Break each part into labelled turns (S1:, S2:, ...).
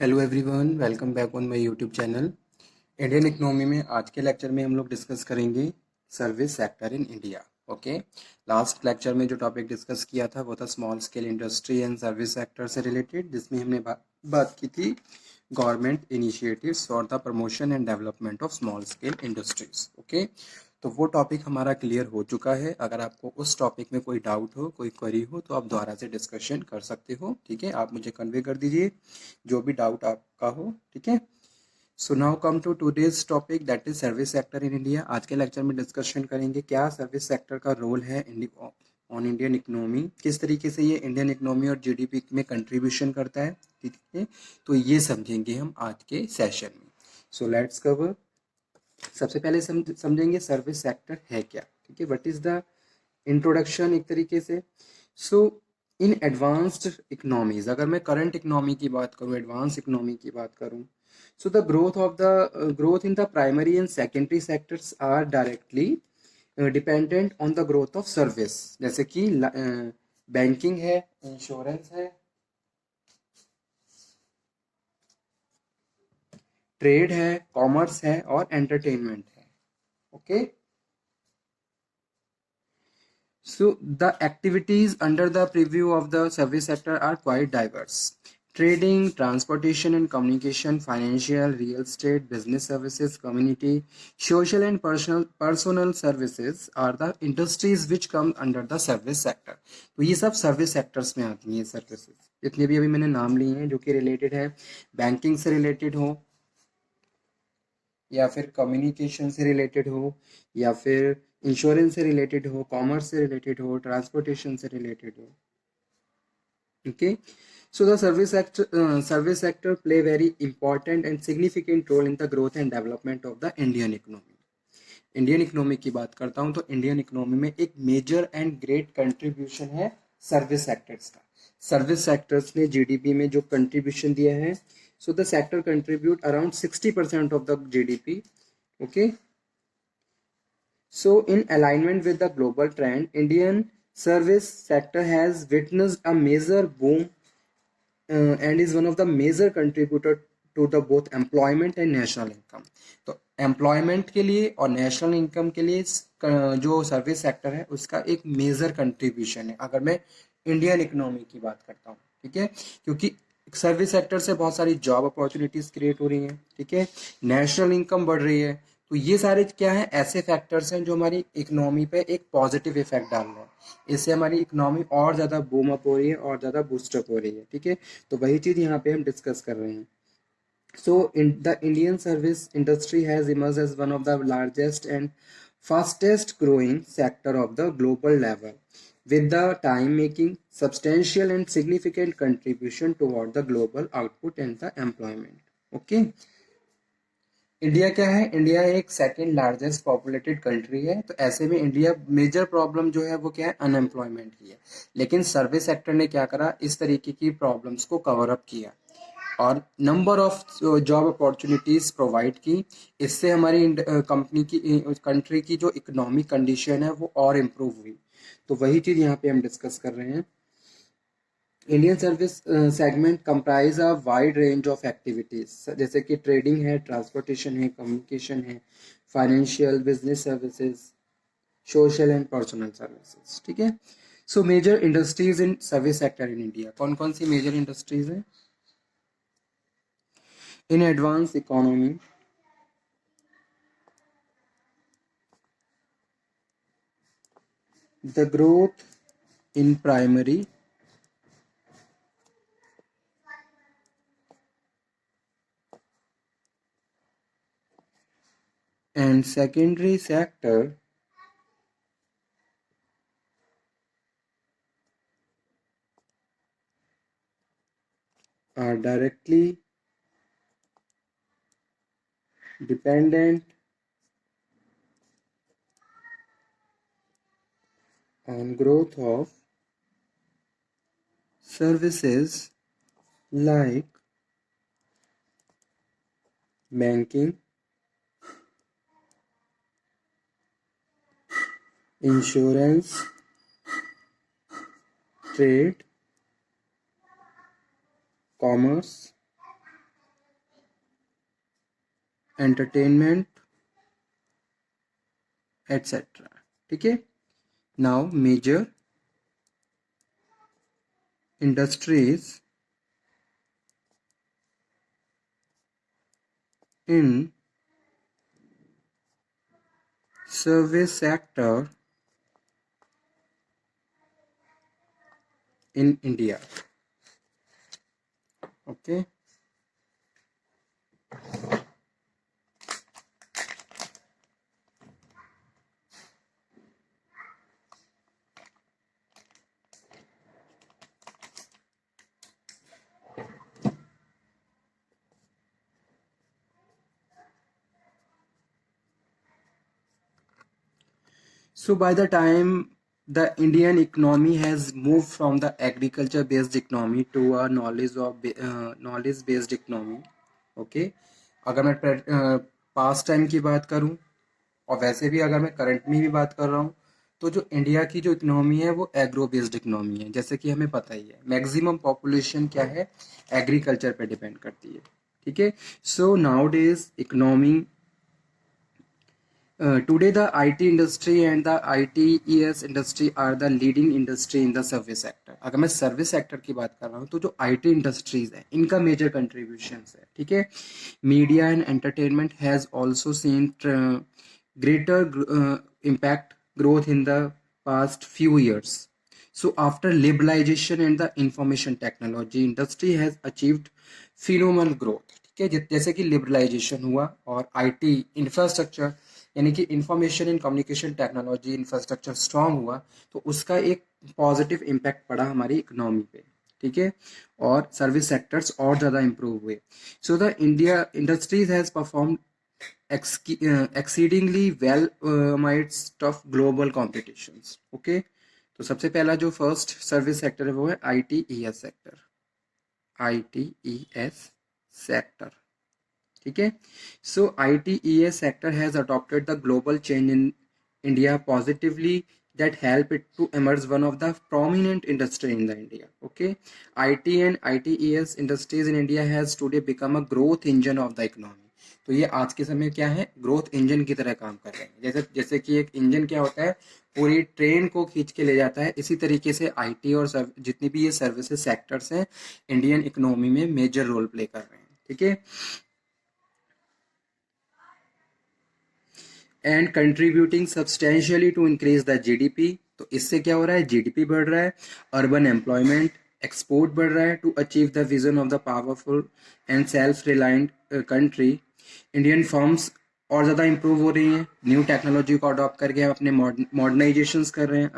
S1: Hello everyone, welcome back on my YouTube channel. Indian economy में आज के lecture में हम लोग डिस्कस करेंगे service sector in India. Okay, last lecture में जो टॉपिक डिस्कस किया था वो था small scale industry and service sector से रिलेटेड, जिसमें हमने बात की थी government initiatives for the promotion and development of small scale industries. Okay, तो वो टॉपिक हमारा क्लियर हो चुका है। अगर आपको उस टॉपिक में कोई डाउट हो, कोई क्वेरी हो, तो आप दोबारा से डिस्कशन कर सकते हो। ठीक है, आप मुझे कन्वे कर दीजिए जो भी डाउट आपका हो। ठीक है, so now come to today's topic, that is service sector in India. आज के लेक्चर में डिस्कशन करेंगे क्या सर्विस सेक्टर का रोल है ऑन इंडियन इकोनॉमी, किस तरीके से ये इंडियन इकोनॉमी और जीडीपी में कंट्रीब्यूशन करता है। ठीक है, तो ये समझेंगे हम आज के सेशन में। So let's cover. सबसे पहले समझेंगे सर्विस सेक्टर है क्या। ठीक है, व्हाट इज द इंट्रोडक्शन एक तरीके से। सो इन एडवांस्ड इकोनॉमीज, अगर मैं करंट इकोनॉमी की बात करूं, एडवांस इकोनॉमी की बात करूं, so the growth in the primary and secondary sectors are directly dependent on the growth of service. जैसे कि बैंकिंग है, इंश्योरेंस है, ट्रेड है, कॉमर्स है और एंटरटेनमेंट है। Okay, so the activities under the preview of the service sector are quite diverse. Trading, transportation and communication, financial, real estate, business services, community, social and personal services are the industries which come under the service sector. तो ये सब service sectors में आती हैं services, जितने भी अभी मैंने नाम लिए हैं जो कि रिलेटेड है बैंकिंग से रिलेटेड हो, या फिर कम्युनिकेशन से रिलेटेड हो, या फिर इंश्योरेंस से रिलेटेड हो, कॉमर्स से रिलेटेड हो, ट्रांसपोर्टेशन से रिलेटेड हो। Okay, so the service sector play very important and significant role in the growth and development of the Indian economy. Indian economy की बात करता हूं तो इंडियन इकोनॉमी में एक मेजर एंड ग्रेट कंट्रीब्यूशन है सर्विस सेक्टर्स का। सर्विस सेक्टर्स ने जीडीपी में जो कंट्रीब्यूशन दिया है, so the sector contribute around 60% of the GDP. Okay, so in alignment with the global trend, Indian service sector has witnessed a major boom and is one of the major contributor to the both employment and national income. तो employment के लिए और national income के लिए जो service sector है उसका एक मेजर कंट्रीब्यूशन है, अगर मैं इंडियन इकोनॉमी की बात करता हूँ। ठीक है, क्योंकि सर्विस सेक्टर से बहुत सारी जॉब अपॉर्चुनिटीज क्रिएट हो रही हैं। ठीक है, नेशनल इनकम बढ़ रही है। तो ये सारे क्या है, ऐसे फैक्टर्स हैं जो हमारी इकोनॉमी पे एक पॉजिटिव इफेक्ट डाल रहे हैं। इससे हमारी इकोनॉमी और ज़्यादा बूम अप हो रही है और ज़्यादा बूस्टअप हो रही है। ठीक है, तो वही चीज़ यहाँ पे हम डिस्कस कर रहे हैं। So, the Indian service industry has emerged as one of the largest and fastest growing sector of the global level, with the time making substantial and significant contribution toward the global output and the employment. Okay. India क्या है, India एक second largest populated country है। तो ऐसे में India major problem जो है वो क्या है, अनएम्प्लॉयमेंट की है। लेकिन सर्विस सेक्टर ने क्या करा, इस तरीके की प्रॉब्लम्स को कवर अप किया और number of job opportunities provide की। इससे हमारी कंपनी की, कंट्री की जो इकोनॉमिक कंडीशन है वो और इम्प्रूव हुई। तो वही चीज़ यहाँ पे हम डिस्कस कर रहे हैं। Indian service segment comprise a wide range of activities, जैसे कि ट्रेडिंग है, ट्रांसपोर्टेशन है, कम्युनिकेशन है, financial, business services, social and personal services. ठीक है, so major industries in service sector in India, कौन कौन सी मेजर इंडस्ट्रीज हैं in advance economy? The growth in primary and secondary sector are directly dependent on growth of services like banking, insurance, trade, commerce, entertainment etcetera. ठीक है, now major industries in service sector in India. Okay. So by the time the Indian economy has moved from the agriculture based economy to a knowledge based economy. Okay. अगर मैं past time की बात करूं और वैसे भी अगर मैं करंट में भी बात कर रहा हूं, तो जो इंडिया की जो इकोनॉमी है वो एग्रो बेस्ड इकोनॉमी है। जैसे कि हमें पता ही है मैक्सिमम पॉपुलेशन क्या है, एग्रीकल्चर पे डिपेंड करती है। ठीक है, so now days economy today the IT industry and the ITES industry are the leading industry in the service sector. अगर मैं सर्विस सेक्टर की बात कर रहा हूँ तो जो IT इंडस्ट्रीज है इनका मेजर कंट्रीब्यूशंस है। ठीक है, media and entertainment has also seen greater impact growth in the past few years. So after liberalization and the information technology industry has achieved phenomenal growth. ठीक है, जैसे कि लिबरलाइजेशन हुआ और आईटी इंफ्रास्ट्रक्चर यानी कि information and communication technology infrastructure strong हुआ, तो उसका एक पॉजिटिव इम्पैक्ट पड़ा हमारी इकोनॉमी पे। ठीक है, और सर्विस सेक्टर्स और ज़्यादा इम्प्रूव हुए। So the India industries has perform exceedingly well amidst of global competitions. Okay, तो सबसे पहला जो फर्स्ट सर्विस सेक्टर है वो है ITES सेक्टर, ITES सेक्टर। ठीक है, सो ITES sector has adopted the global change in India positively that help it to emerge one of the prominent industry in the India. Okay, IT and ITES industries in India has today become a growth engine of the economy. तो ये आज के समय क्या है, growth engine की तरह काम कर रहे हैं। जैसे जैसे कि एक इंजन क्या होता है, पूरी ट्रेन को खींच के ले जाता है, इसी तरीके से आईटी और जितनी भी ये सर्विसेज सेक्टर्स हैं इंडियन इकोनॉमी में मेजर रोल प्ले कर रहे हैं। ठीक है, and contributing substantially to increase the GDP. तो इससे क्या हो रहा है, जीडीपी बढ़ रहा है, अर्बन एम्प्लॉयमेंट, एक्सपोर्ट बढ़ रहा है to achieve the vision of the powerful and self reliant country. Indian firms और ज़्यादा इंप्रूव हो रही हैं, न्यू टेक्नोलॉजी को अडॉप्ट करके हम अपने मॉडर्नाइजेशंस कर रहे हैं,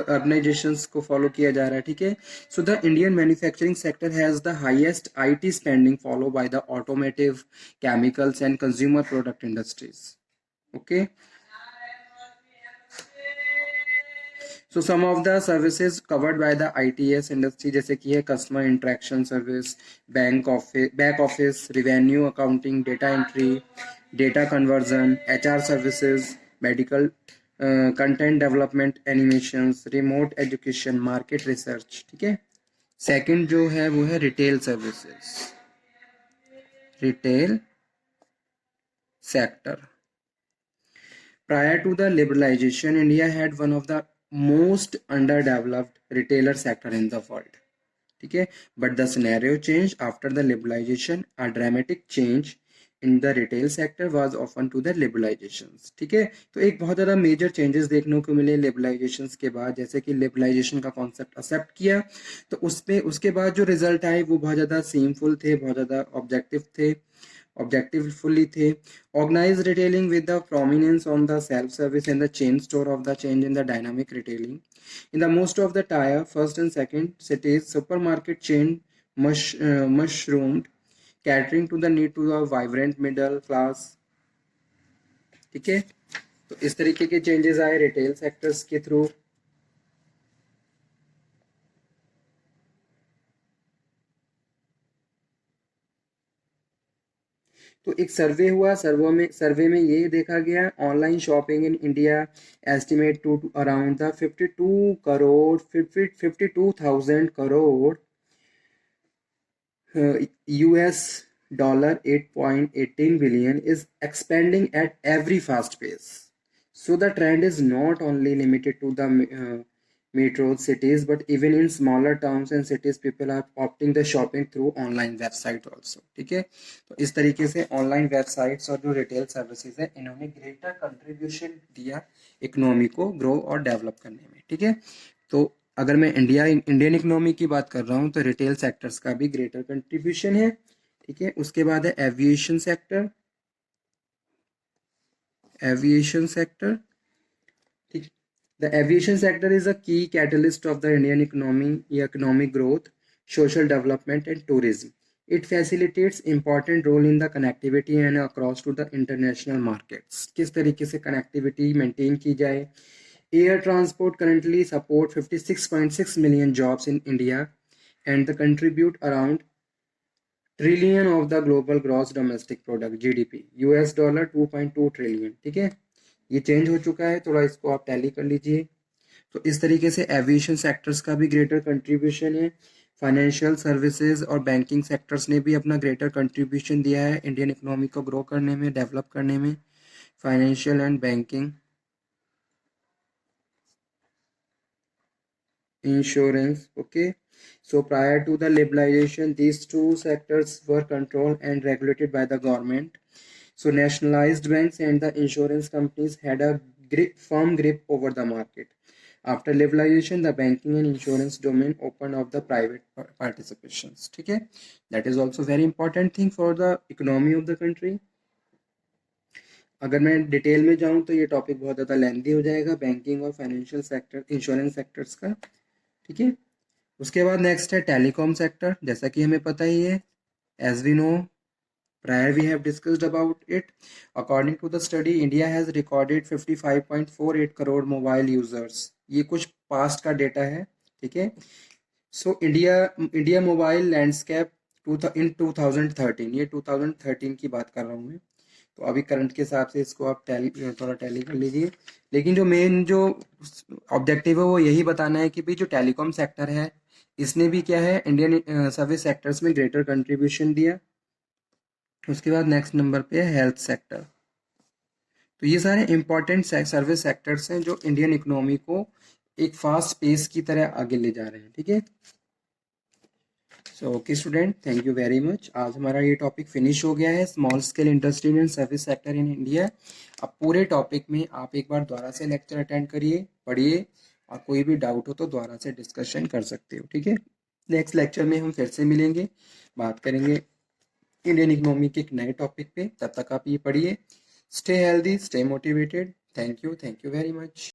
S1: अर्बनाइजेशंस को फॉलो किया जा रहा है। ठीक है, so the Indian manufacturing sector has the highest IT spending follow by the automotive, chemicals and consumer product industries. Okay, so some of the services covered by the ITS industry जैसे कि है customer interaction service, back office, revenue accounting, data entry, data conversion, HR services, medical content development, animations, remote education, market research. ठीक है, second जो है वो है retail services, retail sector. Prior to the liberalization, India had one of the most underdeveloped retailer sector in the world. ठीक है, but the scenario changed after the liberalization. A dramatic change in the retail sector was often to the liberalizations. ठीक है, तो एक बहुत ज़्यादा major changes देखने को मिले लिबरलाइजेशंस के बाद। जैसे कि लिबरलाइजेशन का कॉन्सेप्ट एक्सेप्ट किया, तो उसमें उसके बाद जो रिजल्ट आए वो बहुत ज़्यादा सीमफुल थे, बहुत ज़्यादा objectively थे। Organized retailing with the prominence on the self-service and the chain store of the change in the dynamic retailing. In the most of the tier, first and second cities, supermarket chain mushroomed, catering to the need to a vibrant middle class. ठीक है, तो इस तरीके के changes आए retail sectors के through. तो एक सर्वे हुआ, सर्वे में ये देखा गया online shopping in India estimate to around the 52,000 crore US $8.18 billion is expanding at every fast pace. So the trend is not only limited to the metro cities, but even in smaller towns and cities, people are opting the shopping through online website also. ठीक है, तो इस तरीके से online websites और जो retail services है इन्होंने ग्रेटर कंट्रीब्यूशन दिया इकोनॉमी को ग्रो और डेवलप करने में. ठीक है, तो अगर मैं इंडियन इकोनॉमी की बात कर रहा हूँ तो रिटेल सेक्टर्स का भी ग्रेटर कंट्रीब्यूशन है. ठीक है, उसके बाद है एविएशन सेक्टर. ठीक, the aviation sector is a key catalyst of the Indian economy, economic growth, social development and tourism. It facilitates important role in the connectivity and across to the international markets. किस तरीके से connectivity maintain की जाए. Air transport currently support 56.6 million jobs in India and they contribute around trillion of the global gross domestic product GDP, US dollar 2.2 trillion. ठीक है, ये change हो चुका है, थोड़ा इसको आप टैली कर लीजिए. तो इस तरीके से एविएशन सेक्टर्स का भी ग्रेटर कंट्रीब्यूशन है. फाइनेंशियल सर्विसेज और बैंकिंग सेक्टर्स ने भी अपना ग्रेटर कंट्रीब्यूशन दिया है इंडियन इकोनॉमी को ग्रो करने में, डेवलप करने में. Financial and banking, insurance. Okay, so prior to the liberalization these two sectors were controlled and regulated by the government. So nationalized banks and the insurance companies had a firm grip over the market. After liberalization the banking and insurance domain opened up the private participations. ठीक है, that is also very important thing for the economy of the country. अगर मैं detail में जाऊं तो ये topic बहुत ज़्यादा लेंथी हो जाएगा, बैंकिंग और फाइनेंशियल सेक्टर, इंश्योरेंस सेक्टर्स का. ठीक है, उसके बाद नेक्स्ट है टेलीकॉम सेक्टर. जैसा कि हमें पता ही है, as we know prior we have discussed about it. According to the study India has recorded 55.48 crore mobile users. ये कुछ पास्ट का डेटा है. ठीक है, so India mobile landscape in 2013, ये 2013 की बात कर रहा हूँ मैं. तो अभी करंट के हिसाब से इसको आप थोड़ा टैली कर लीजिए. लेकिन जो मेन जो ऑब्जेक्टिव है वो यही बताना है कि भाई जो टेलीकॉम सेक्टर है इसने भी क्या है इंडियन सर्विस सेक्टर्स में ग्रेटर कंट्रीब्यूशन दिया. उसके बाद नेक्स्ट नंबर पे है हेल्थ सेक्टर. तो ये सारे इंपॉर्टेंट सर्विस सेक्टर्स हैं जो इंडियन इकोनॉमी को एक फास्ट पेस की तरह आगे ले जा रहे हैं. ठीक है, so okay student, thank you very much. आज हमारा ये टॉपिक फिनिश हो गया है, small scale industry and service sector in India. अब पूरे टॉपिक में आप एक बार दोबारा से लेक्चर अटेंड करिए, पढ़िए, और कोई भी डाउट हो तो दोबारा से डिस्कशन कर सकते हो. ठीक है, नेक्स्ट लेक्चर में हम फिर से मिलेंगे, बात करेंगे इंडियन इकोनॉमी के एक नए टॉपिक पे. तब तक आप ये पढ़िए. Stay healthy, stay motivated. Thank you very much.